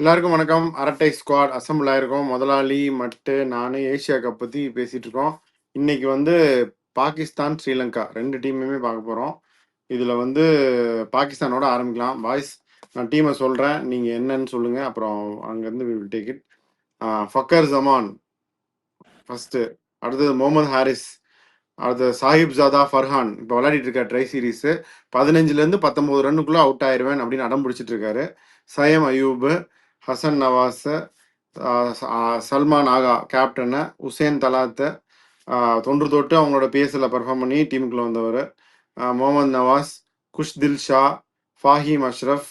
எல்லாருக்கும் வணக்கம். அரட்டை ஸ்குவாட் அசம்பிள் ஆயிருக்கோம். முதலாளி மட்டு நானு ஏசியா கப் பத்தி பேசிட்டு இருக்கோம். இன்னைக்கு வந்து பாகிஸ்தான் ஸ்ரீலங்கா 2 டீமுமே பார்க்க போறோம். இதுல வந்து பாகிஸ்தானோட ஆரம்பிக்கலாம். பாய்ஸ், நான் டீமை சொல்றேன், நீங்க என்னன்னு சொல்லுங்க. அப்புறம் அங்கிருந்து we will take it. Fucker Zaman first, அடுத்தது முகமது ஹாரிஸ், அடுத்தது சாஹிப் ஜாதா ஃபர்ஹான். இப்போ விளையாடிட்டு இருக்காரு ட்ரை சீரீஸ். 15ல இருந்து 19 ரன்னுக்குள்ள அவுட் ஆயிருவேன் அப்படின்னு அடம் பிடிச்சிட்டு இருக்காரு. சயம் அயூப், ஹசன் நவாஸ், சல்மான் ஆகா கேப்டனு, உசேன் தலாத் தொன்று தொட்டு அவங்களோட பிஎஸ்எல்ல பெர்ஃபார்ம் பண்ணி டீமுக்குள்ள வந்தவர், முகமது நவாஸ், குஷ் தில் ஷா, ஃபாஹிம் அஷ்ரஃப்,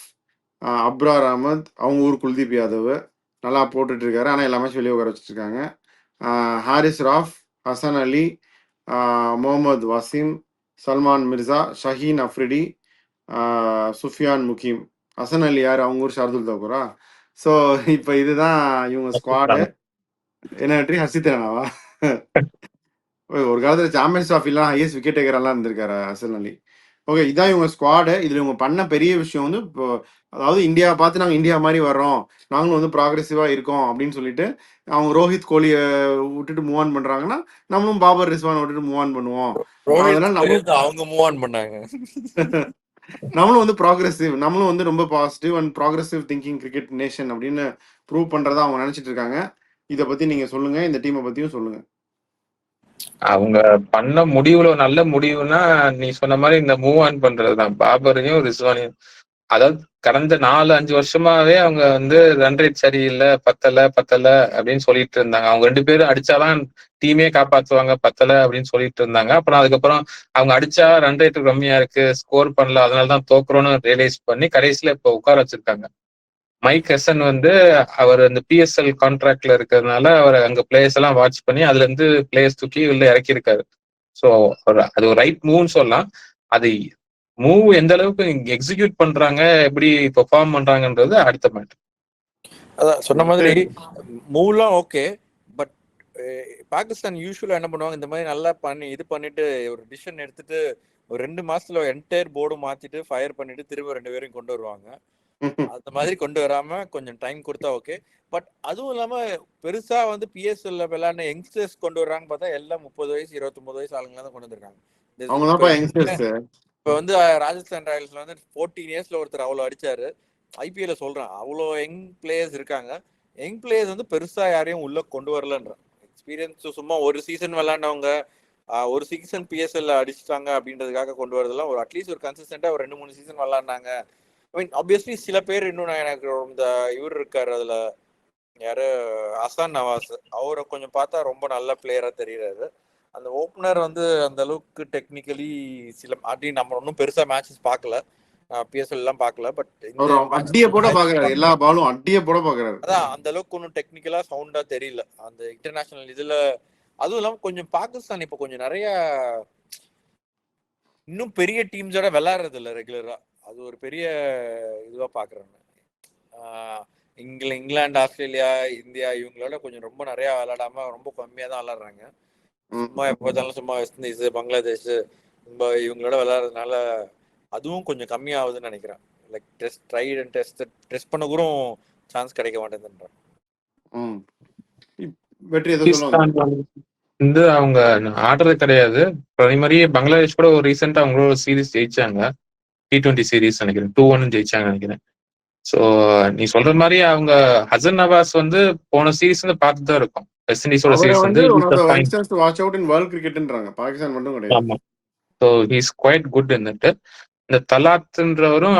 அப்ரார் அகமத், அவங்க ஊர் குல்தீப் யாதவ் நல்லா போட்டுட்டு இருக்காரு. ஆனால் எல்லா மேட்ச் வெளியே உட்கார வச்சுட்டு இருக்காங்க. ஹாரிஸ் ராஃப், ஹசன் அலி, முகமது வசீம், சல்மான் மிர்சா, ஷஹீன் அஃப்ரிடி, சுஃபியான் முகீம். ஹசன் அலி யார்? அவங்க ஊர் ஷார்துல் தக்கூரா. ஸோ இப்போ இதுதான் இவங்க ஸ்குவாடு. என்ன வெற்றி? ஹர்ஷித்ரானாவா? ஒரு காலத்துல சாம்பியன்ஸ் ட்ராஃபிலாம் ஹையஸ்ட் விக்கெட் டேக்கரெல்லாம் இருந்திருக்காரு ஹசன் அலி. ஓகே, இதான் இவங்க ஸ்குவாடு. இதுல இவங்க பண்ண பெரிய விஷயம் வந்து இப்போ, அதாவது இந்தியாவை பார்த்து நாங்கள் இந்தியா மாதிரி வர்றோம், நாங்களும் வந்து ப்ராக்ரெசிவா இருக்கோம் அப்படின்னு சொல்லிட்டு அவங்க ரோஹித் கோலியை விட்டுட்டு மூவ் ஆன் பண்றாங்கன்னா, நம்மளும் பாபர் ரிஸ்வானை விட்டுட்டு மூவ் ஆன் பண்ணுவோம். அதனால நம்மளும் அவங்க மூவ் ஆன் பண்ணாங்க. நம்மளும் வந்து ப்ராக்ரெசிவ், நம்மளும் வந்து ரொம்ப positive and progressive thinking cricket nation அப்படின்னு ப்ரூவ் பண்றதா அவங்க நினைச்சிட்டு இருக்காங்க. இதை பத்தி நீங்க சொல்லுங்க, இந்த டீமை பத்தியும் சொல்லுங்க. அவங்க பண்ண முடிவுல நல்ல முடிவுனா நீ சொன்ன மாதிரி இந்த மூவ் ஆன் பண்றதுதான். பாபரையும் ரிஸ்வானையும், அதாவது கடந்த 4-5 வருஷமாவே அவங்க வந்து ரன் ரேட் சரியில்லை, பத்தல அப்படின்னு சொல்லிட்டு இருந்தாங்க. அவங்க 2 பேரும் அடிச்சாதான் டீமே காப்பாத்துவாங்க, பத்தல அப்படின்னு சொல்லிட்டு இருந்தாங்க. அப்புறம் அதுக்கப்புறம் அவங்க அடிச்சா ரன் ரேட் கம்மியா இருக்கு, ஸ்கோர் பண்ணல, அதனாலதான் தோக்குறோம்னு ரியலைஸ் பண்ணி கடைசியில இப்ப உட்கார வச்சிருக்காங்க. மைக் ஹெசன் வந்து அவர் அந்த பிஎஸ்எல் கான்ட்ராக்ட்ல இருக்கிறதுனால அவர் அங்க பிளேயர்ஸ் எல்லாம் வாட்ச் பண்ணி அதுல இருந்து பிளேயர்ஸ் தூக்கி உள்ள இறக்கியிருக்காரு. ஸோ அது ஒரு ரைட் மூவ்னு சொல்லலாம். அது மூவ் எந்த அளவுக்கு எக்ஸிக்யூட் பண்றாங்க, எப்படி பெர்ஃபார்ம் பண்றாங்கன்றது அடுத்த மேட்டர். அதான் சொன்ன மாதிரி மூவ்லாம் ஓகே. பட் பாகிஸ்தான் யூஸ்வலா என்ன பண்ணுவாங்க, இந்த மாதிரி நல்லா பண்ணி இது பண்ணிட்டு ஒரு டிசிஷன் எடுத்துட்டு ஒரு 2 மாசத்துல என்டையர் போர்டு மாத்திட்டு ஃபயர் பண்ணிட்டு திரும்ப 2 பேரையும் கொண்டு வருவாங்க. அந்த மாதிரி கொண்டு வராம கொஞ்சம் டைம் கொடுத்தா ஓகே. பட் அதுவும் இல்லாம பெருசா வந்து பிஎஸ்எல்ல விளையாட யங்ஸ்டர்ஸ் கொண்டு வர்றாங்க பார்த்தா எல்லாம் 30 வயசு 29 வயசு ஆளுங்களா தான் கொண்டு வந்திருக்காங்க. இப்ப வந்து ராஜஸ்தான் ராயல்ஸ்ல வந்து 14 இயர்ஸ்ல ஒருத்தர் அவ்வளவு அடிச்சாரு. ஐபிஎல்ல சொல்றேன், அவ்வளோ யங் பிளேயர்ஸ் இருக்காங்க. யங் பிளேயர்ஸ் வந்து பெருசா யாரையும் உள்ள கொண்டு வரலன்ற எக்ஸ்பீரியன்ஸ், சும்மா ஒரு சீசன் விளையாண்டவங்க ஒரு சீசன் பிஎஸ்எல்ல அடிச்சிட்டாங்க அப்படின்றதுக்காக கொண்டு வரதெல்லாம் ஒரு அட்லீஸ்ட் ஒரு கன்சிஸ்டன்டா ஒரு 2-3 சீசன் விளையாண்டாங்க. ஐ மீன் ஆப்வியஸ்லி சில பேர் இன்னும் எனக்கு இந்த இவர் இருக்காரு அதுல, யாரு, ஹசான் நவாஸ், அவரை கொஞ்சம் பார்த்தா ரொம்ப நல்ல பிளேயரா தெரியுறாரு. அந்த ஓப்பனர் வந்து அந்த அளவுக்கு டெக்னிக்கலி சில அப்படி நம்ம ஒன்றும் பெருசா மேட்சஸ் பார்க்கல, பிஎஸ்எல் எல்லாம் பார்க்கல. பட் அடிய போட பாக்குறாரு, எல்லா பாலும் அடிய போட பாக்குறாரு. அதான் அந்த அளவுக்கு ஒன்றும் டெக்னிக்கலா சவுண்டா தெரியல அந்த இன்டர்நேஷனல் இதுல. அதுவும் இல்லாம கொஞ்சம் பாகிஸ்தான் இப்ப கொஞ்சம் நிறைய இன்னும் பெரிய டீம்ஸோட விளையாடுறது இல்லை ரெகுலரா. அது ஒரு பெரிய இதுவா பாக்குறாங்க. இங்கிலாந்து, ஆஸ்திரேலியா, இந்தியா இவங்களோட கொஞ்சம் ரொம்ப நிறைய விளையாடாம ரொம்ப கம்மியா தான் விளையாடுறாங்க. சும்மா எப்ப பார்த்தாலும் சும்மா வெஸ்ட் இண்டீஸ், பங்களாதேஷ் இவங்களோட விளையாடுறதுனால அதுவும் கொஞ்சம் கம்மியாகுதுன்னு நினைக்கிறேன். Like test tried and test பண்ண கூட சான்ஸ் கிடைக்க மாட்டேங்குதுன்றான். வந்து அவங்க ஆடுறது கிடையாது. அதே மாதிரி பங்களாதேஷ் கூட ஒரு ரீசெண்டா அவங்களோட சீரீஸ் ஜெயிச்சாங்க, T20 சீரீஸ் நினைக்கிறேன், 2-1 ஜெயிச்சாங்க நினைக்கிறேன். சோ நீ சொல்ற மாதிரி அவங்க ஹசன் நவாஸ் வந்து போன சீரீஸ் வந்து பார்த்துட்டு தான் இருக்கும். வெஸ்ட் இண்டீஸோட சீரீஸ் வந்து வாட்ச் அவுட் இன் வேர்ல்ட் கிரிக்கெட்ன்றாங்க, பாகிஸ்தான் மட்டும் கிடையாது. ஆமா, so he is quite good in that. இந்த தலாத்ன்றவரும்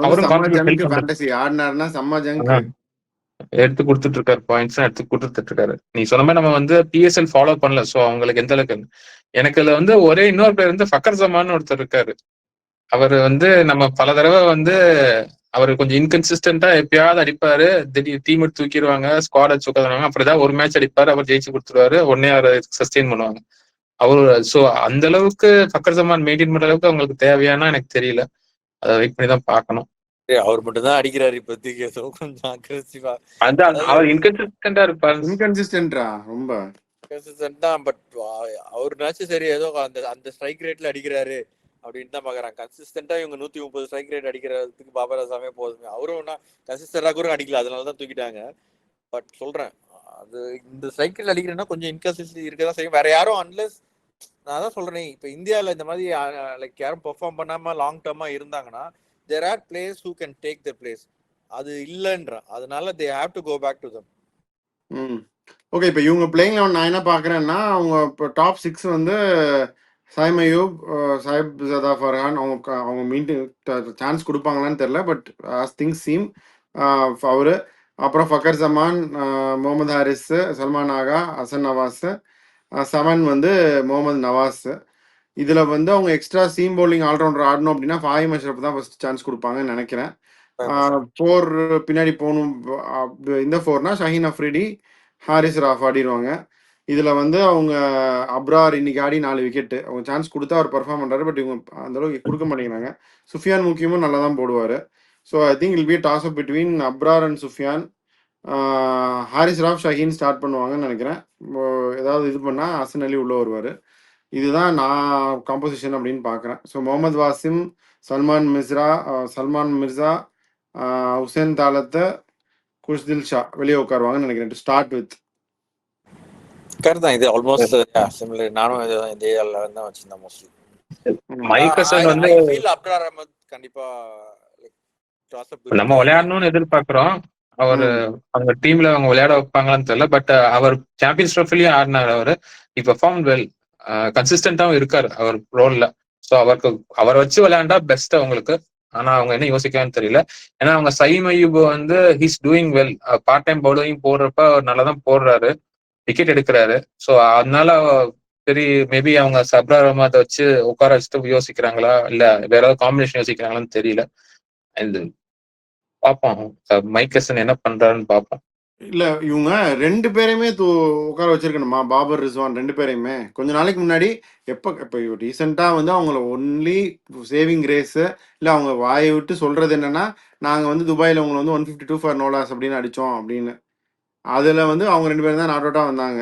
அவரும் எடுத்து கொடுத்துட்டு இருக்காரு, பாயிண்ட்ஸ் எடுத்து கொடுத்துட்டு இருக்காரு. நீ சொன்ன மாதிரி நம்ம வந்து பிஎஸ்எல் ஃபாலோ பண்ணல, சோ அவங்களுக்கு எந்த அளவுக்கு. எனக்கு இதுல வந்து ஒரே இன்னொரு பேர் வந்து ஃபக்கர் ஜமான் ஒருத்தர் இருக்காரு. அவர் வந்து நம்ம பல தடவை வந்து அவர் கொஞ்சம் இன்கன்சிஸ்டன்டா எப்பயாவது அடிப்பாரு, திடீர் டீம் எடுத்து தூக்கிடுவாங்க, ஸ்குவாட் வச்சு உட்காந்துருவாங்க. அப்படிதான் ஒரு மேட்ச் அடிப்பாரு, அவர் ஜெயிச்சு கொடுத்துருவாரு, உடனே அவர் சஸ்டெயின் பண்ணுவாங்க அவரு. சோ அந்த அளவுக்கு ஃபக்கர் ஜமான் மெயின்டைன் பண்ற அளவுக்கு அவங்களுக்கு தேவையானா எனக்கு தெரியல, அதை வெயிட் பண்ணி தான் பார்க்கணும். அவர் மட்டும் தான் அடிக்கிறாரு இப்போதைக்கு, கொஞ்சம் அக்ரெசிவா. அதான் அவர் இன்கன்சிஸ்டன்டா இருப்பாரு. இன்கன்சிஸ்டன்டா ரொம்ப தான். பட் அவர் மேட்ச் சரி ஏதோ அந்த ஸ்ட்ரைக் ரேட்ல அடிக்கிறாரு, அப்படின்னு தான் பாக்குறாங்க. கன்சிஸ்டன்டா இவங்க 130 ஸ்ட்ரைக் ரேட் அடிக்கிறதுக்கு பாபர் அசாமே போதுமே. அவரும் கன்சிஸ்டன்டா கூட அடிக்கல, அதனாலதான் தூக்கிட்டாங்க. பட் சொல்றேன், அது இந்த ஸ்ட்ரைக் ரேட் அடிக்கிறேன்னா கொஞ்சம் இன்கன்சிஸ்டன்சி இருக்கதான் செய்யும். வேற யாரும் அன்லெஸ், நான் தான் சொல்றேன், இப்ப இந்தியாவில் இந்த மாதிரி லைக் யாரும் பெர்ஃபார்ம் பண்ணாம லாங் டர்மா இருந்தாங்கன்னா there are players who can take the place. அது இல்லைன்ற, அதனால they have to go back to them. Okay, இப்போ இவங்க பிளேயிங் லெவன் நான் என்ன பார்க்குறேன்னா, அவங்க இப்போ டாப் 6 வந்து சாயிம் அயூப், சாயிப் ஜதா ஃபர்ஹான், அவங்க மீண்டும் சான்ஸ் கொடுப்பாங்களான்னு தெரில. பட் ஆஸ் திங்ஸ் சீம் அவரு, அப்புறம் ஃபக்கர் ஜமான், முகமது ஹாரிஸ், சல்மான் ஆகா, ஹசன் நவாஸ், 7 வந்து முகமது நவாஸ். இதில் வந்து அவங்க எக்ஸ்ட்ரா சீம் பவுலிங் ஆல்ரவுண்டர் ஆடணும் அப்படின்னா ஃபாஹிம் அஷ்ரப் தான் ஃபர்ஸ்ட் சான்ஸ் கொடுப்பாங்கன்னு நினைக்கிறேன். 4 பின்னாடி போகணும். இந்த 4னா ஷஹீன் அஃப்ரிடி, ஹாரிஸ் ராஃப் ஆடிடுவாங்க. இதில் வந்து அவங்க அப்ரார் இன்னைக்கு ஆடி 4 விக்கெட்டு. அவங்க சான்ஸ் கொடுத்தா அவர் பர்ஃபார்ம் பண்ணுறாரு. பட் இவங்க அந்த அளவுக்கு கொடுக்க மாட்டேங்கிறாங்க. சுஃபியான் முக்கியமும் நல்லா தான் போடுவார். So I think it'll be toss up between Abrar and Sufiyan. Haris Rauf, Shaheen start பண்ணுவாங்கன்னு நினைக்கிறேன். ஏதாவது இது பண்ணால் ஹசன் அலி உள்ளே வருவார். இதுதான் நான் காம்போசிஷன் அப்படின்னு பார்க்குறேன். ஸோ முகமது வாசிம், சல்மான் மிர்சா, ஹுசேன் தாலத்து, குஷ்தில் ஷா வெளியே உட்காருவாங்கன்னு நினைக்கிறேன். டு ஸ்டார்ட் வித் கரெக்ட் தான். இது ஆல்மோஸ்ட் சிமிலர். நானும் இந்த ஏரியாவில் தான் வச்சிருந்தேன் மோஸ்ட்லி. மைக்கேசன் வந்து அப்ரார் அஹமத் கண்டிப்பா நம்ம விளையாடணும்னு எதிர்பார்க்கிறோம். அவரு அவங்க டீம்ல அவங்க விளையாட வைப்பாங்களான்னு தெரியல. பட் அவர் சாம்பியன்ஸ் ட்ரோஃபிலையும் ஆடினார். அவரு இப்ப பெர்ஃபார்ம் வெல், கன்சிஸ்டன்டாவும் இருக்காரு அவர் ரோல்ல. ஸோ அவரை வச்சு விளையாண்டா பெஸ்ட் அவங்களுக்கு. ஆனா அவங்க என்ன யோசிக்கான்னு தெரியல. ஏன்னா அவங்க சயீம் அய்யூப் வந்து he's doing well. Part time bowling போடுறப்ப அவர் நல்லா தான் போடுறாரு, விக்கெட் எடுக்கிறாரு. ஸோ அதனால சரி, மேபி அவங்க அப்ரார் அஹமதை வச்சு உட்கார வச்சுட்டு யோசிக்கிறாங்களா, இல்ல வேற ஏதாவது காம்பினேஷன் யோசிக்கிறாங்களான்னு தெரியல. பார்ப்போம் மைக்கேசன் என்ன பண்றாருன்னு பார்ப்போம். இல்லை, இவங்க 2 பேரையுமே உட்கார வச்சிருக்கணுமா? பாபர், ரிஸ்வான் 2 பேரையுமே கொஞ்ச நாளைக்கு முன்னாடி இப்போ ரீசெண்டாக வந்து அவங்கள ஒன்லி சேவிங் கிரேஸு, இல்லை அவங்க வாயை விட்டு சொல்றது என்னன்னா, நாங்கள் வந்து துபாயில் உங்களை வந்து 152 ஃபார் நோலாஸ் அப்படின்னு அடித்தோம் அப்படின்னு. அதில் வந்து அவங்க 2 பேரும் தான் நாட் அவுட்டாக வந்தாங்க.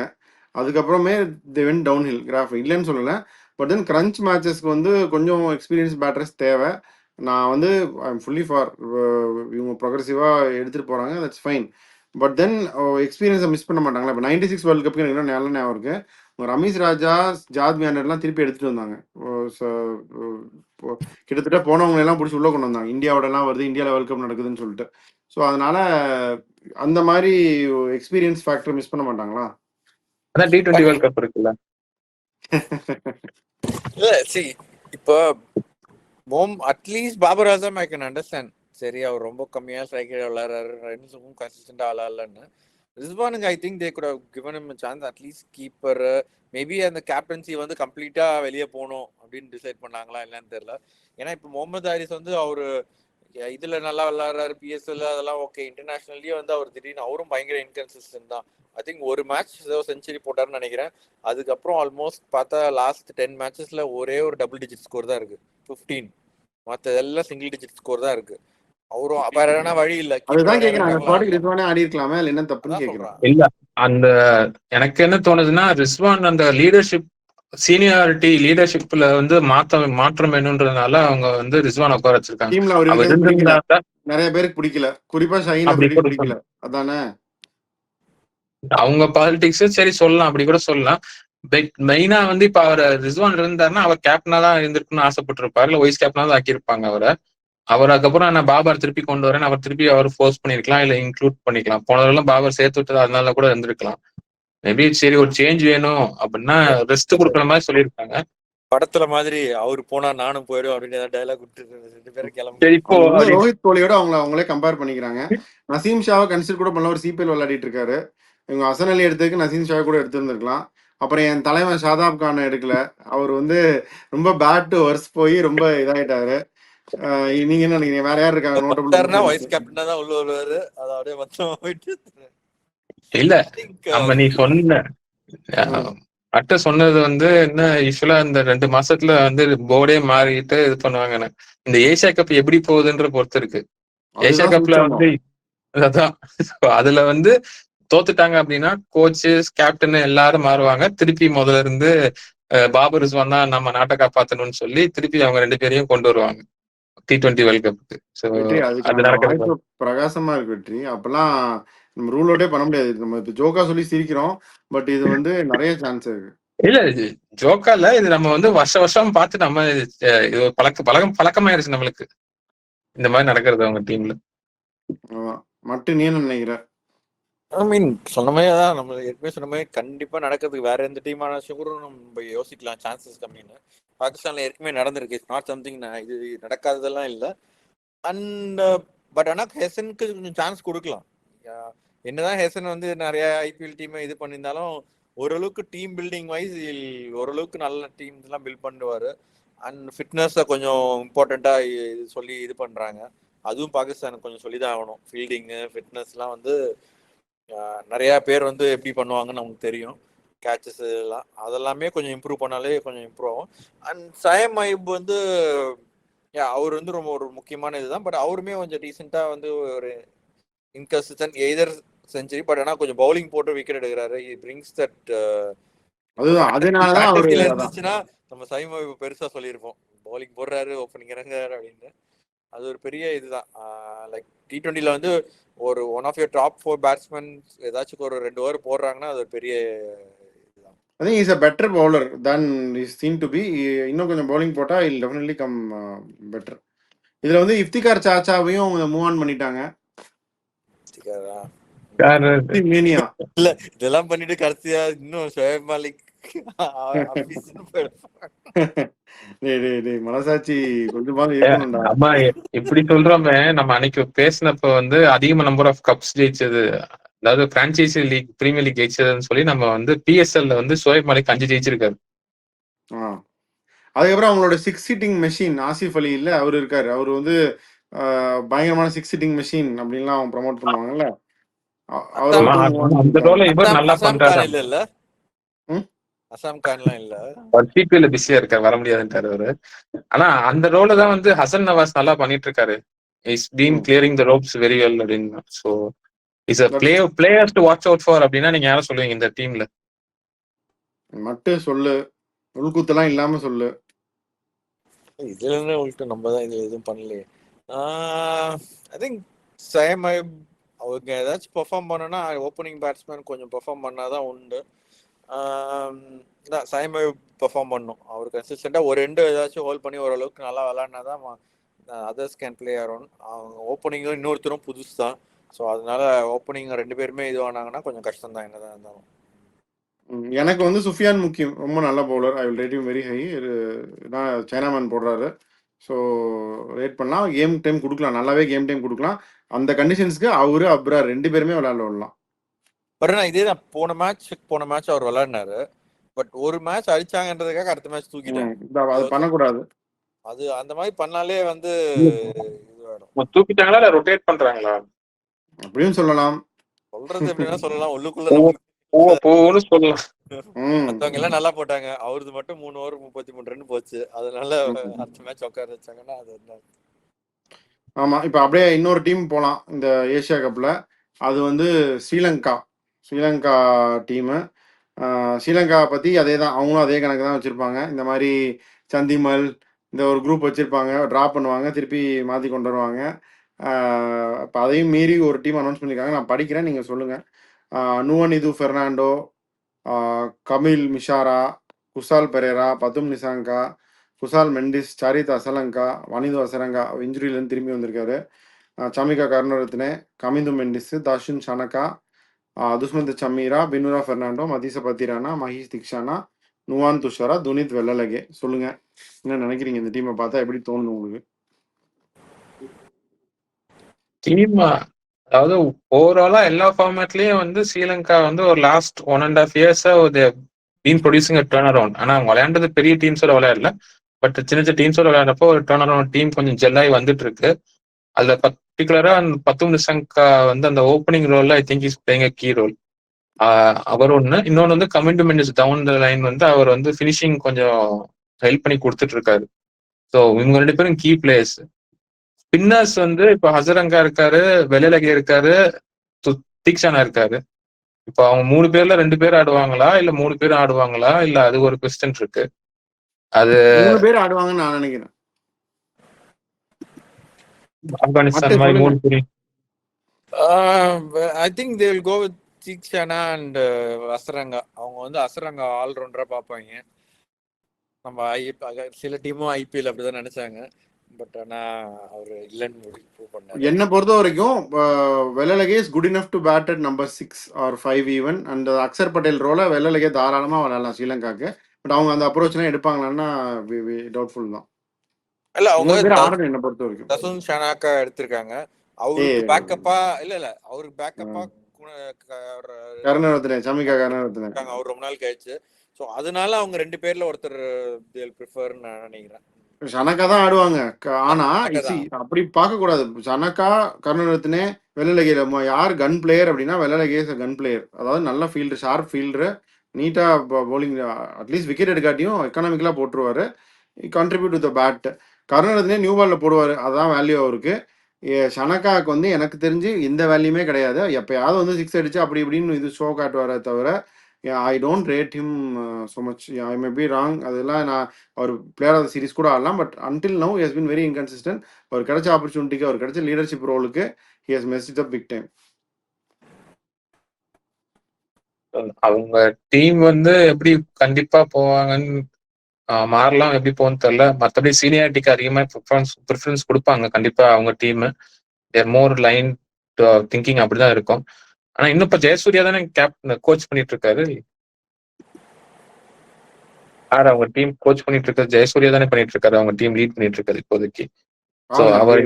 அதுக்கப்புறமே தி வென் டவுன் ஹில் கிராஃப். இல்லைன்னு சொல்லலை. பட் தென் கிரன்ச் மேட்சஸ்க்கு வந்து கொஞ்சம் எக்ஸ்பீரியன்ஸ் பேட்டர்ஸ் தேவை. நான் வந்து ஐ எம் ஃபுல்லி ஃபார் இவங்க ப்ரொக்ரெசிவாக எடுத்துகிட்டு போகிறாங்க, தட்ஸ் ஃபைன். பட் தென் எக்ஸ்பீரியன்ஸை மிஸ் பண்ண மாட்டாங்களா? இப்போ 96 வேர்ல்டு கப்புக்கு எனக்கு இன்னும் நல்ல ஞாபகம் இருக்கு. ரமீஸ் ராஜா, ஜாத் மியாண்டர்லாம் திருப்பி எடுத்துகிட்டு வந்தாங்க. கிட்டத்தட்ட போனவங்க எல்லாம் பிடிச்சி உள்ளே கொண்டு வந்தாங்க. இந்தியாவோடலாம் வருது, இந்தியாவில் வேர்ல்டு கப் நடக்குதுன்னு சொல்லிட்டு. ஸோ அதனால அந்த மாதிரி எக்ஸ்பீரியன்ஸ் ஃபேக்டர் மிஸ் பண்ண மாட்டாங்களா? அதான் T20 வேர்ல்ட் கப் இருக்குல்ல. இப்போ at least Babar Azam I can understand. சரி, அவர் ரொம்ப கம்மியா ஸ்ட்ரைக் ரேட் விளையாடுறாரு, ரன்ஸுக்கும் கன்சிஸ்டன்டா ஆளாலன்னு. ரிஸ்வானுக்கு I think they could have given him chance. At least keeper, maybe அந்த கேப்டன்சி வந்து கம்ப்ளீட்டா வெளியே போகணும் அப்படின்னு டிசைட் பண்ணாங்களா இல்லன்னு தெரியல. ஏன்னா இப்போ முகமது ஹாரிஸ் வந்து அவரு இதுல நல்லா விளையாடுறாரு, PSL அதெல்லாம் ஓகே. இன்டர்நேஷனல்லயே வந்து அவர் திடீர்னு அவரும் பயங்கர இன்கன்சிஸ்டன்ட் தான். ஐ திங்க் ஒரு மேட்ச் ஏதோ செஞ்சுரி போட்டாருன்னு நினைக்கிறேன். அதுக்கப்புறம் ஆல்மோஸ்ட் பார்த்தா லாஸ்ட் 10 மேட்சஸ்ல ஒரே ஒரு டபுள் டிஜிட் ஸ்கோர் தான் இருக்கு, 15. மற்றதெல்லாம் சிங்கிள் டிஜிட் ஸ்கோர் தான் இருக்கு. அவரும் வேற வழி இல்ல. அதுதான் கேக்குறாங்க, ஸ்குவாடுக்கு ரிஸ்வானே ஆடி இருக்கலாமா இல்ல என்ன தப்புன்னு கேக்குறாங்க. இல்ல, அந்த எனக்கு என்ன தோணுதுன்னா, ரிஸ்வான் அந்த லீடர்ஷிப் சீனியாரிட்டி லீடர்ஷிப்ல வந்து மாற்றம் வேணும்ன்றதுனால அவங்க வந்து ரிஸ்வான் உட்கார வச்சிருக்காங்க. டீம்ல அவர் நிறைய பேருக்கு பிடிக்கல, குறிப்பா ஷஹீன் அஃப்ரிடி பிடிக்கல. அதானே அவங்க பாலிடிக்ஸ். சரி சொல்லலாம், அப்படி கூட சொல்லலாம். பட் மெயினா வந்து இப்ப அவர் ரிஸ்வான் இருந்தாருன்னா அவர் கேப்டனா தான் இருந்திருக்குன்னு ஆசைப்பட்டிருப்பாரு, இல்ல வைஸ் கேப்டனா தான் ஆக்கியிருப்பாங்க அவரை. அவர் அதுக்கப்புறம் நான் பாபர் திருப்பி கொண்டு வரேன், அவர் திருப்பி அவர் ஃபோர்ஸ் பண்ணிருக்கலாம், இல்ல இன்க்ளூட் பண்ணிக்கலாம். போனதெல்லாம் பாபர் சேர்த்து விட்டது அதனால கூட இருந்திருக்கலாம். மேபி சரி ஒரு சேஞ்ச் வேணும் அப்படின்னா ரெஸ்ட் கொடுக்குற மாதிரி சொல்லியிருக்காங்க. படத்துல மாதிரி அவர் போனா நானும் போயிடும் அப்படின்னு டைலாக் விட்டு 2 பேரும் கிளம்பி. இப்போ ரோஹித் கோலியோட அவங்களே கம்பேர் பண்ணிக்கிறாங்க. நசீம் ஷாவை கன்சிடர் கூட பண்ணல, ஒரு CPL விளையாடிட்டு இருக்காரு. இவங்க ஹசன் அலி எடுத்ததுக்கு நசீம் ஷாவை கூட எடுத்துருந்துருக்கலாம். அப்புறம் என் தலைவன் ஷாதாப் கானை எடுக்கல. அவர் வந்து ரொம்ப பேட் டு வர்ஸ் போய் ரொம்ப இதாயிட்டாரு. நீங்க என்ன நினைக்கிறீங்க? வேற யார் இருக்காங்க நோட்டபிள்? வைஸ் கேப்டனா தான் உள்ள வருவாரு. அது அப்படியே மொத்தமா போயிட்டு இல்ல, நம்ம நீ சொன்ன அட்ட சொன்னது வந்து என்ன, யூஸ்வலா இந்த 2 மாசத்துல வந்து போர்டே மாறிட்டு இது பண்ணுவாங்கன்னு. இந்த ஏசியா கப் எப்படி போகுதுன்ற பொறுத்து இருக்கு. ஏசியா கப்ல வந்து அதான் அதுல வந்து தோத்துட்டாங்க அப்படின்னா கோச்சு கேப்டன் எல்லாரும் மாறுவாங்க, திருப்பி முதல்ல இருந்து பாபர் ரிஸ்வான் தான் நம்ம நாட்டை காப்பாத்தணும்னு சொல்லி திருப்பி அவங்க 2 பேரையும் கொண்டு வருவாங்க T20 வேர்ல்ட் கப்புக்கு. ஸோ வெற்றி அது அதுக்கான நடக்கிறது. வாய்ப்பு பிரகாசமா இருக்கு வெற்றி. அப்பெல்லாம் நம்ம ரூல் அவுட்டே பண்ண முடியாது. நம்ம இப்ப ஜோக்கா சொல்லி சிரிக்கிறோம். பட் இது வந்து நிறைய சான்ஸ் இருக்கு. இல்ல இது ஜோக்கா இல்ல, இது நம்ம வந்து வருஷம் பார்த்து நம்ம இது ஒரு பழக்கமாயிருச்சு நம்மளுக்கு இந்த மாதிரி நடக்கிறது அவங்க டீம்ல. அதான். மட்டும் நீ என்ன நினைக்கிற? ஐ மீன் சொன்ன மாதிரி தான், நம்ம ஏற்கனவே சொன்ன மாதிரி கண்டிப்பா நடக்கிறதுக்கு வேற எந்த டீமான கூட நம்ம யோசிக்கலாம், சான்சஸ் கம்மின்னு. பாகிஸ்தான்ல ஏற்கனவே நடந்திருக்கு. இட்ஸ் நாட் சம்திங் இது நடக்காததெல்லாம் இல்லை. அண்ட் பட் ஆனால் ஹெசனுக்கு கொஞ்சம் சான்ஸ் கொடுக்கலாம். என்னதான் ஹெசன் வந்து நிறைய ஐபிஎல் டீமை இது பண்ணியிருந்தாலும் ஓரளவுக்கு டீம் பில்டிங் வைஸ் ஓரளவுக்கு நல்ல டீம்ஸ் எல்லாம் பில்ட் பண்ணுவார். அண்ட் ஃபிட்னஸை கொஞ்சம் இம்பார்ட்டண்ட்டாக சொல்லி இது பண்ணுறாங்க. அதுவும் பாகிஸ்தானுக்கு கொஞ்சம் சொல்லி தான் ஆகணும். ஃபீல்டிங்கு ஃபிட்னஸ்லாம் வந்து நிறையா பேர் வந்து எப்படி பண்ணுவாங்கன்னு நமக்கு தெரியும். கேட்சஸ் எல்லாம் அதெல்லாமே கொஞ்சம் இம்ப்ரூவ் பண்ணாலே கொஞ்சம் இம்ப்ரூவ் ஆகும். அண்ட் சயம் ஐப் வந்து அவர் வந்து ரொம்ப ஒரு முக்கியமான இதுதான். பட் அவருமே கொஞ்சம் ரீசெண்டாக வந்து ஒரு இன்கன்சிஸ்டன்ட் எய்தர் செஞ்சுரி, பட் ஆனால் கொஞ்சம் பவுலிங் போட்டு விக்கெட் எடுக்கிறாரு. பிரிங்ஸ் தட் அதுதான் அதனாலதான் அவரு இருந்துச்சுன்னா நம்ம சயம் ஐப் பெருசா சொல்லியிருப்போம், பவுலிங் போடுறாரு ஓப்பனிங் இறங்குறாரு அப்படின்னு. அது ஒரு பெரிய இதுதான். லைக் T20ல வந்து ஒரு one of your top 4 batsman ஏதாச்சும் ஒரு 2 ஓவர் போடுறாங்கன்னா அது ஒரு பெரிய இதுதான். I think he's a better bowler than he seem to be. இன்னும் கொஞ்சம் bowling போட்டா he'll definitely come better. இதுல வந்து இஃப்திகார் சாச்சாவையும் மூவ் ஆன் பண்ணிட்டாங்க. மேனியா இல்ல இதெல்லாம் பண்ணிட்டு கடைசியா இன்னும் ஷோயப் மாலிக் மனசாட்சி கொஞ்சமாவது இருக்கணும்டா. நம்ம இப்படி சொல்றோமே, நம்ம அன்னைக்கு பேசினப்ப வந்து அதிகமா நம்பர் ஆஃப் கப்ஸ் ஜெயிச்சது, அதாவது பிரான்சைசி லீக் பிரீமியர் லீக் ஜெயிச்சதுன்னு சொல்லி நம்ம வந்து PSLல வந்து ஷோயப் மாலிக் 5 ஜெயிச்சிருக்காரு. அதுக்கப்புறம் அவங்களோட 6 சிட்டிங் மெஷின் ஆசிஃப் அலி இல்ல அவரு இருக்காரு. அவரு வந்து பயங்கரமான 6 சிட்டிங் மெஷின் அப்படின்லாம் அவங்க ப்ரமோட் பண்ணுவாங்கல்ல. அந்த ரோல இவர் நல்லா பண்றாரு. இல்ல அசாம் கான்லாம் இல்ல, TPL பிஸியா இருக்காரு, வர முடியாதுன்றாரு அவரு. ஆனா அந்த ரோல தான் வந்து ஹசன் நவாஸ் நல்லா பண்ணிட்டு இருக்காரு. Is been clearing the ropes very well அப்படின்னு. So is a players to watch out for அப்படின்னா நீங்க யாரை சொல்லுவீங்க இந்த டீம்ல? மட்டும் சொல்லு, உள்குத்தெல்லாம் இல்லாம சொல்லு. இதுல என்ன உள்ட்டு நம்ம தான் இதுல எதுவும் பண்ணலையே. ஐ திங்க் சயம் ஐப் அவங்க ஏதாச்சும் பெர்ஃபார்ம் பண்ணனா ஓப்பனிங் பேட்ஸ்மேன் கொஞ்சம் பெர்ஃபார்ம் பண்ணாதான் உண்டு. சயம் ஐப் பெர்ஃபார்ம் பண்ணும். அவர் கன்சிஸ்டண்டா ஒரு ரெண்டு ஏதாச்சும் ஹோல்ட் பண்ணி ஓரளவுக்கு நல்லா விளையாடினாதான் அதர்ஸ் கேன் பிளே அரௌண்ட். அவங்க ஓப்பனிங்கும் இன்னொருத்தரும் புதுசு தான். ஸோ அதனால ஓப்பனிங் 2 பேருமே இதுவானாங்கன்னா கொஞ்சம் கஷ்டம் தான் என்னதான் இருந்தாலும். எனக்கு வந்து சுஃபியான் முக்கியம், ரொம்ப நல்ல bowler. I will rate him very high. Chinaman போடுறாரு. ஸோ ரேட் பண்ணலாம், கேம் டைம் கொடுக்கலாம், நல்லாவே கேம் டைம் கொடுக்கலாம். அந்த கண்டிஷன்ஸ்க்கு அவரு அப்ரார் 2 பேருமே விளையாடலாம். பட் இதே தான் போன மேட்ச் அவர் விளையாடினாரு. பட் ஒரு மேட்ச் அடிச்சாங்கன்றதுக்காக அடுத்த மேட்ச் தூக்கிட்டாங்க. அது பண்ணக்கூடாது. அது அந்த மாதிரி பண்ணாலே வந்து தூக்கிட்டாங்களா இல்ல ரொட்டேட் பண்றாங்களா அப்படியும் சொல்லலாம். சொல்றது எப்படின்னா சொல்லலாம், உள்ளுக்குள்ள சொல்லலாம். மத்தவங்க எல்லாம் நல்லா போட்டாங்க, அவரது மட்டும் 3 ஓவர் 33 ரன் போச்சு. அதனால அடுத்த மேட்ச் உட்கார வச்சாங்கன்னா அது என்ன. ஆமா, இப்ப அப்படியே இன்னொரு டீம் போலாம் இந்த ஏசியா கப்ல. அது வந்து ஸ்ரீலங்கா டீமு. ஸ்ரீலங்கா பத்தி அதே தான், அவங்களும் அதே கணக்கு தான் வச்சிருப்பாங்க. இந்த மாதிரி சந்திமல் இந்த ஒரு குரூப் வச்சிருப்பாங்க, டிரா பண்ணுவாங்க, திருப்பி மாத்தி கொண்டு வருவாங்க. இப்போ அதையும் மீறி ஒரு டீம் அனௌன்ஸ் பண்ணியிருக்காங்க, நான் படிக்கிறேன், நீங்க சொல்லுங்க. நுவன் இது பெர்னாண்டோ, கமில் மிஷாரா, குசால் பெரேரா, பத்தும் நிசாங்கா, குசால் மெண்டிஸ், சாரித் அசலங்கா, வனிது அசரங்கா இன்ஜுரியிலேருந்து திரும்பி வந்திருக்காரு. சமிகா கருணரத்னே, கமிந்து மெண்டிஸ், தாஷின் ஷனக்கா, துஷ்மந்த் சமீரா, பினுரா பெர்னாண்டோ, மதீச பத்திரானா, மஹீஷ் திக்ஷானா, நுவான் துஷாரா, துனித் வெள்ளலகே. சொல்லுங்க, என்ன நினைக்கிறீங்க? இந்த டீமை பார்த்தா எப்படி தோணுது உங்களுக்கு? டீம் அதாவது ஓவராலா எல்லா ஃபார்மேட்லயும் வந்து ஸ்ரீலங்கா வந்து ஒரு லாஸ்ட் 1.5 இயர்ஸா பீன் ப்ரொடியூசிங் டர்ன் அரவுண்ட். ஆனா அவங்க விளையாண்டது பெரிய டீம்ஸோட விளையாடல, பட் சின்ன சின்ன டீம்ஸோட விளையாடுறப்போ ஒரு டர்ன் அரவுண்ட் டீம் கொஞ்சம் ஜெல்லாகி வந்துட்டு இருக்கு. அதுல பர்டிகுலரா அந்த பத்தும் நிசங்கா வந்து அந்த ஓப்பனிங் ரோல்ல I think is playing key role. அவர் ஒண்ணு. இன்னொன்னு வந்து coming to minutes down the line வந்து அவர் வந்து ஃபினிஷிங் கொஞ்சம் ஹெல்ப் பண்ணி கொடுத்துட்டு இருக்காரு. ஸோ இவங்க 2 பேரும் கீ பிளேயர்ஸ். ஸ்பின்னர்ஸ் வந்து இப்ப ஹசரங்கா இருக்காரு, வெள்ளலகே இருக்காரு, தீக்ஷானா இருக்காரு. இப்போ அவங்க 3 பேர்ல 2 பேர் ஆடுவாங்களா இல்ல 3 பேர் ஆடுவாங்களா இல்ல அது ஒரு கொஸ்டின் இருக்கு. அது 3 பேர் ஆடுவாங்கன்னு நான் நினைக்கிறேன். ஆப்கானிஸ்தான் மட்டு மாதிரி சொல்லுங்க. 3 பேர். I think they will go with Theekshana and Asalanka. அவங்க வந்து அசரங்கா ஆல்ரவுண்டரா பார்ப்பாங்க. நம்ம சில டீமும் ஐபிஎல் அப்படிதான் நினைச்சாங்க. பட் ஆனா அவர் இல்லைன்னு ப்ரூவ் பண்ணாரு. என்னை பொறுத்த வரைக்கும் Wellalage is good enough to bat at number 6 or 5 even. And Axar Patel ரோல வெள்ளலகே தாராளமாக விளையாடலாம் ஸ்ரீலங்காக்கு. பட் அவங்க அந்த அப்ரோச்லாம் எடுப்பாங்களான்னா டவுட்ஃபுல் தான். இல்ல அவங்க 3 பேர் ஆடணும் என்னை பொறுத்த வரைக்கும். தசுன் ஷனாக்கா எடுத்திருக்காங்க. அவருக்கு பேக்கப்பா அவருக்கு பேக்கப்பா கருணரத்னே, சமிகா கருணரத்னே அவர் ரொம்ப நாள் கழிச்சு. ஸோ அதனால அவங்க 2 பேர்ல ஒருத்தர் ப்ரிஃபர்னு நான் நினைக்கிறேன். சனக்கா தான் ஆடுவாங்க. ஆனா அப்படி பார்க்க கூடாது. சனக்கா, கருணரத்னே, வெள்ளலகேல யார் கன் பிளேயர் அப்படின்னா வெள்ளலகே கன் பிளேயர். அதாவது நல்ல ஃபீல்டு, ஷார்ப் ஃபீல்டரு, நீட்டா பவுலிங், அட்லீஸ்ட் விக்கெட் எடுக்காட்டியும் எக்கனாமிக்கலா போட்டுருவாரு. Contribute to the bat. Karunaratne new பால்ல போடுவாரு, அதான் வேல்யூ அவருக்கு. ஷனக்காவுக்கு வந்து எனக்கு தெரிஞ்சு இந்த வேல்யூமே கிடையாது. எப்பயாவது வந்து 6 அடிச்சு அப்படி இப்படின்னு இது ஷோ காட்டுவாரே தவிர I don't rate him so much. I may be wrong. அதெல்லாம் நான் அவர் பிளேயர் ஆஃப் த சீரிஸ் கூட ஆடலாம். But until now he has been very inconsistent. அவர் கிடைச்ச ஆப்பர்ச்சுனிட்டிக்கு, அவர் கிடைச்ச லீடர்ஷிப் ரோலுக்கு he has messed it up big time. அவங்க டீம் வந்து எப்படி கண்டிப்பா போவாங்கன்னு மாறலாம், எப்படி போகணும்னு தெரியல. மற்றபடி சீனியாரிட்டிக்கு அதிகமாக ப்ரிஃபரன்ஸ் கொடுப்பாங்க கண்டிப்பா அவங்க டீம். தேர் மோர் லைன் திங்கிங் அப்படிதான் இருக்கும். ஆனா இன்னும் இப்ப ஜெயசூர்யா தானே கோச் பண்ணிட்டு இருக்காரு. அவங்க டீம் கோச் பண்ணிட்டு இருக்காரு ஜெயசூர்யா தானே பண்ணிட்டு இருக்காரு. அவங்க டீம் லீட் பண்ணிட்டு இருக்காரு இப்போதைக்கு. ஸோ அவர்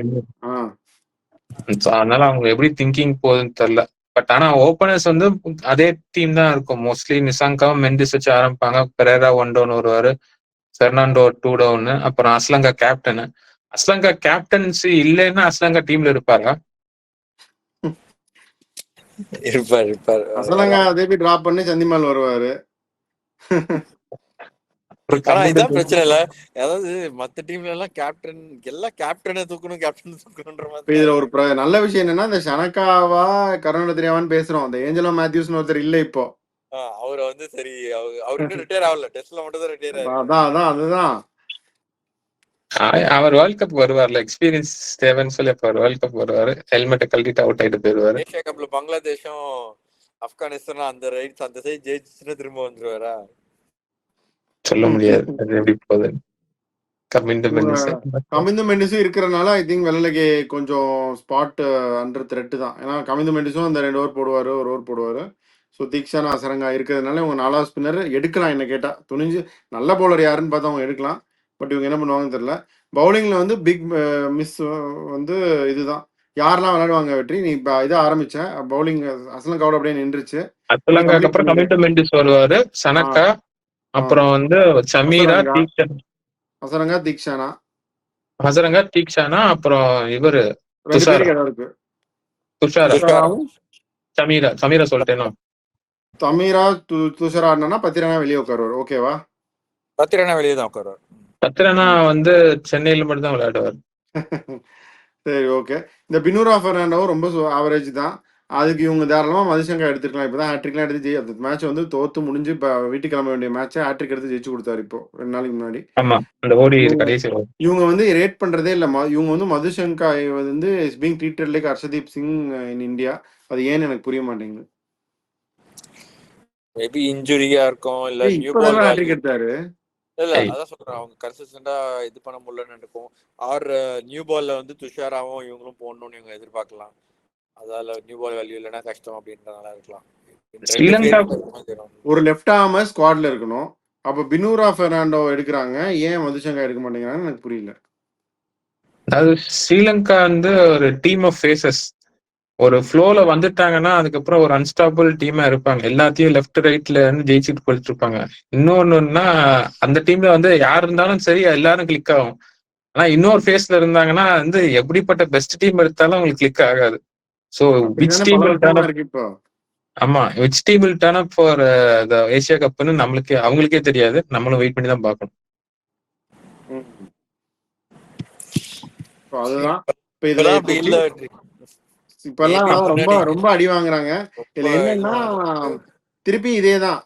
அதனால அவங்க எப்படி திங்கிங் போகுதுன்னு தெரியல. பட் ஆனா ஓப்பனர்ஸ் வந்து அதே டீம் தான் இருக்கும். மோஸ்ட்லி நிசாங்காவும் மெண்டிஸ் வச்சு ஆரம்பிப்பாங்க. பெரேரா 1 டவுன் வருவாரு, பெர்னாண்டோ 2 டவுன், அப்புறம் அஸ்லங்கா கேப்டன். அஸ்லங்கா கேப்டன்சி இல்லைன்னா அஸ்லங்கா டீம்ல இருப்பாரா? இருப்பார். அசலங்கா அதே போய் டிராப் பண்ணி சந்திமால் வருவாரு. ஆனா இதான் பிரச்சனை இல்ல. அதாவது மத்த டீம்ல எல்லாம் கேப்டனை தூக்கணும் தூக்கணும்ன்ற மாதிரி. இதுல ஒரு நல்ல விஷயம் என்னன்னா, இந்த ஷனக்காவா கருணரத்னேவான்னு பேசுறோம். அந்த ஏஞ்சலோ மேத்யூஸ்னு ஒருத்தர் இல்ல இப்போ. அவரை வந்து சரி அவருக்கு ரிட்டையர் ஆகல. டெஸ்ட்ல மட்டும் தான் ரிட்டையர் ஆகல. அதுதான் அவர் வேர்ல்ட் கப் வருவார்ல, எக்ஸ்பீரியன்ஸ் தேவைன்னு சொல்லி அப்ப வேர்ல்ட் கப் வருவாரு. ஹெல்மெட்டை கழட்டிட்டு அவுட் ஆயிட்டு போயிருவாரு. ஏஷியா கப்ல பங்களாதேஷும் ஆப்கானிஸ்தான் அந்த சைடு ஜெயிச்சுன்னா திரும்ப வந்துருவாரா? சொல்ல முடியாது அது எப்படி போகுது. கமிந்து மெண்டிஸும் இருக்கிறனால ஐ திங்க் வெள்ளலகே கொஞ்சம் ஸ்பாட் அண்டர் த்ரெட் தான். ஏன்னா கமிந்து மெண்டிஸும் அந்த 2 ஓவர் போடுவாரு, 1 ஓவர் போடுவாரு. ஸோ தீக்ஷானா அசரங்கா இருக்கிறதுனால இவங்க 4வது ஸ்பின்னர் எடுக்கலாம். என்ன கேட்டா துணிஞ்சு நல்ல பவுலர் யாருன்னு பார்த்தா அவங்க எடுக்கலாம். பட் இவங்க என்ன பண்ணுவாங்கன்னு தெரியல. பவுலிங்ல வந்து பிக் மிஸ் வந்து இதுதான். யாரெல்லாம் விளையாடுவாங்க வெற்றி? நீ இப்போ இதை ஆரம்பிச்ச பவுலிங் அசலங்காவோட அப்படியே நின்றுச்சு. அசலங்காக்கு அப்புறம் கமிந்து மெண்டிஸ் வருவாரு, சனக்கா, அப்புறம் வந்து சமீரா, தீக்ஷனா, அசரங்கா, தீக்ஷானா, ஹசரங்கா, தீக்ஷானா, அப்புறம் இவரு துஷாராவும் சமீரா சொல்லிட்டேனோ. தமிரா துஷாரா ஆடினா பத்திரனா வெளியே உட்காருவார். ஓகேவா? பத்திரனா வெளியே தான் உட்காருவார். பத்திரனா வந்து சென்னையில மட்டும் தான் விளையாடுவார். சரி, ஓகே. இந்த பினூரா பெர்னாண்டோவும் ரொம்ப ஆவரேஜ் தான். அதுக்கு இவங்க தாராளமாக மதுசங்கா எடுத்துக்கலாம். இப்போதான் ஹேட்ரிக்லாம் எடுத்து அந்த மேட்ச் வந்து தோத்து முடிஞ்சு இப்போ வீட்டுக்கு கிளம்ப வேண்டிய மேட்சை ஹேட்ரிக் எடுத்து ஜெயிச்சு கொடுத்தாரு இப்போ 2 நாளைக்கு முன்னாடி. ஆமா, அந்த ஓடி கடைசி. இவங்க வந்து ரேட் பண்றதே இல்லை. இவங்க வந்து மதுசங்கா வந்து is being treated like Harshdeep Singh in India. அது ஏன்னு எனக்கு புரிய மாட்டேங்குது. மேபி இன்ஜுரியா இருக்கும், இல்ல நியூ பால் ஹேட்ரிக் எடுத்தாரு. இல்ல அதான் சொல்றேன், அவங்க கன்சிஸ்டன்டா இது பண்ண முடியலன்னு இருக்கும். ஆர் நியூ பால்ல வந்து துஷாராவும் இவங்களும் போடணும்னு இவங்க எதிர்பார்க்கலாம். அதால நியூ பால் வேல்யூ இல்லைன்னா கஷ்டம் அப்படின்றதுனால இருக்கலாம். ஒரு லெஃப்ட் ஆர்மர் ஸ்குவாட்ல இருக்கணும். அப்ப பினூரா பெர்னாண்டோ எடுக்கிறாங்க, ஏன் மதுசங்கா எடுக்க மாட்டேங்கிறாங்கன்னு எனக்கு புரியல. அதாவது ஸ்ரீலங்கா வந்து ஒரு டீம் ஆஃப் ஃபேசஸ். ஒரு ஃப்ளோல வந்துட்டாங்கன்னா அதுக்கப்புறம் ஒரு அன்ஸ்டாபிள் டீமா இருப்பாங்க. எல்லாத்தையும் லெஃப்ட் ரைட்ல இருந்து ஜெயிச்சுட்டு போயிட்டு இருப்பாங்க. இன்னொன்னுன்னா அந்த டீம்ல வந்து யார் இருந்தாலும் சரி எல்லாரும் கிளிக் ஆகும். ஆனா இன்னொரு ஃபேஸ்ல இருந்தாங்கன்னா வந்து எப்படிப்பட்ட பெஸ்ட் டீம் எடுத்தாலும் அவங்களுக்கு கிளிக் ஆகாது. ஸோ விச் டீம் ஆமா which team will turn up for the Asia கப்னு நம்மளுக்கு அவங்களுக்கே தெரியாது. நம்மளும் வெயிட் பண்ணி தான் பார்க்கணும். அதுதான் இப்பெல்லாம் ஏய், ரொம்ப முன்னாடி ரொம்ப அடி வாங்குறாங்க. ரொம்ப இதுல என்னன்னா இதுவாக திருப்பி இதே தான்.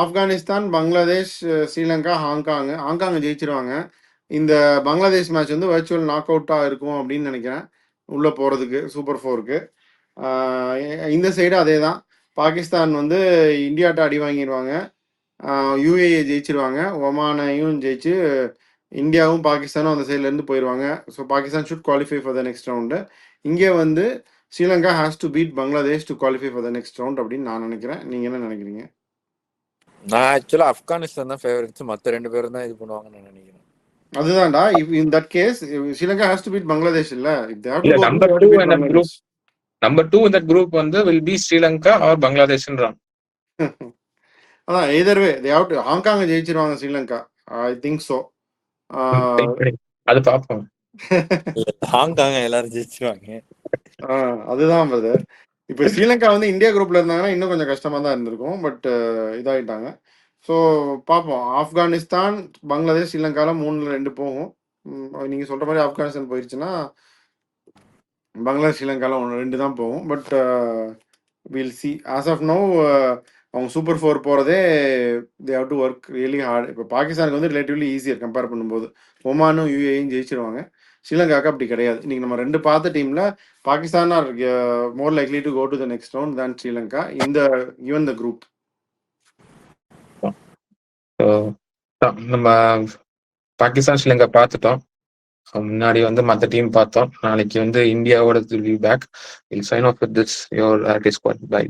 ஆப்கானிஸ்தான், பங்களாதேஷ், ஸ்ரீலங்கா, ஹாங்காங் ஜெயிச்சிருவாங்க. இந்த பங்களாதேஷ் மேட்ச் வந்து வர்ச்சுவல் நாக் அவுட்டா இருக்கும் அப்படின்னு நினைக்கிறேன். உள்ள போறதுக்கு சூப்பர் 4க்கு. இந்த சைடு அதே தான். பாகிஸ்தான் வந்து இந்தியாட்ட அடி வாங்கிடுவாங்க. யூஏஏ ஜெயிச்சிருவாங்க. ஒமானையும் ஜெயிச்சு இந்தியாவும் பாகிஸ்தானும் அந்த சைட்ல இருந்து போயிடுவாங்க. So Pakistan should qualify for the next round. இங்கே வந்து Sri Lanka has to beat Bangladesh to qualify for the next round அப்படின்னு நான் நினைக்கிறேன். நீங்க என்ன நினைக்கிறீங்க? நான் ஆக்சுவலா ஆப்கானிஸ்தான் தான் ஃபேவரட்ஸ், மத்த 2 பேரும் தான் இது பண்ணுவாங்கன்னு நான் நினைக்கிறேன். அதுதான்டா. If in that case Sri Lanka has to beat Bangladesh இல்ல. இஃப் தே ஹேவ் டு இல்ல go through, they number have to to beat இந்த குரூப் பங்களாதேஷ். நம்பர் 2 இந்த குரூப் வந்து வில் பி ஸ்ரீலங்கா ஆர் பங்களாதேஷ்ன்றான். அதான் either way they have to. Hong Kong ஜெயிச்சிருவாங்க Sri Lanka. I think so. அது பார்ப்போம். ஹாங்காங் எல்லாரும் ஜெயிச்சிருவாங்க. அதுதான் பிரதர். இப்போ ஸ்ரீலங்கா வந்து இந்தியா குரூப்ல இருந்தாங்கன்னா இன்னும் கொஞ்சம் கஷ்டமா தான் இருந்திருக்கும். பட் இதாயிட்டாங்க. ஸோ பார்ப்போம். ஆப்கானிஸ்தான், பங்களாதேஷ், ஸ்ரீலங்கால 3ல் 2 போகும். நீங்க சொல்ற மாதிரி ஆப்கானிஸ்தான் போயிருச்சுன்னா பங்களாதேஷ், ஸ்ரீலங்கால 2 தான் போகும். But we'll see. As of now அவங்க சூப்பர் 4 போகிறதே they have to work really hard. இப்போ பாகிஸ்தானுக்கு வந்து ரிலேட்டிவ்லி ஈஸியர் கம்பேர் பண்ணும்போது. ஒமானும் யூஏயும் ஜெயிச்சிருவாங்க. ஸ்ரீலங்காவுக்கு அப்படி கிடையாது. இன்னைக்கு நம்ம 2 பார்த்த டீம்ல Pakistan are more likely to go to the next round than Sri Lanka இந்த ஈவன் த குரூப். நம்ம பாகிஸ்தான் ஸ்ரீலங்கா பார்த்துட்டோம். முன்னாடி வந்து மற்ற டீம் பார்த்தோம். நாளைக்கு வந்து இந்தியாவோட we'll be back. We'll sign off with this your squad. By.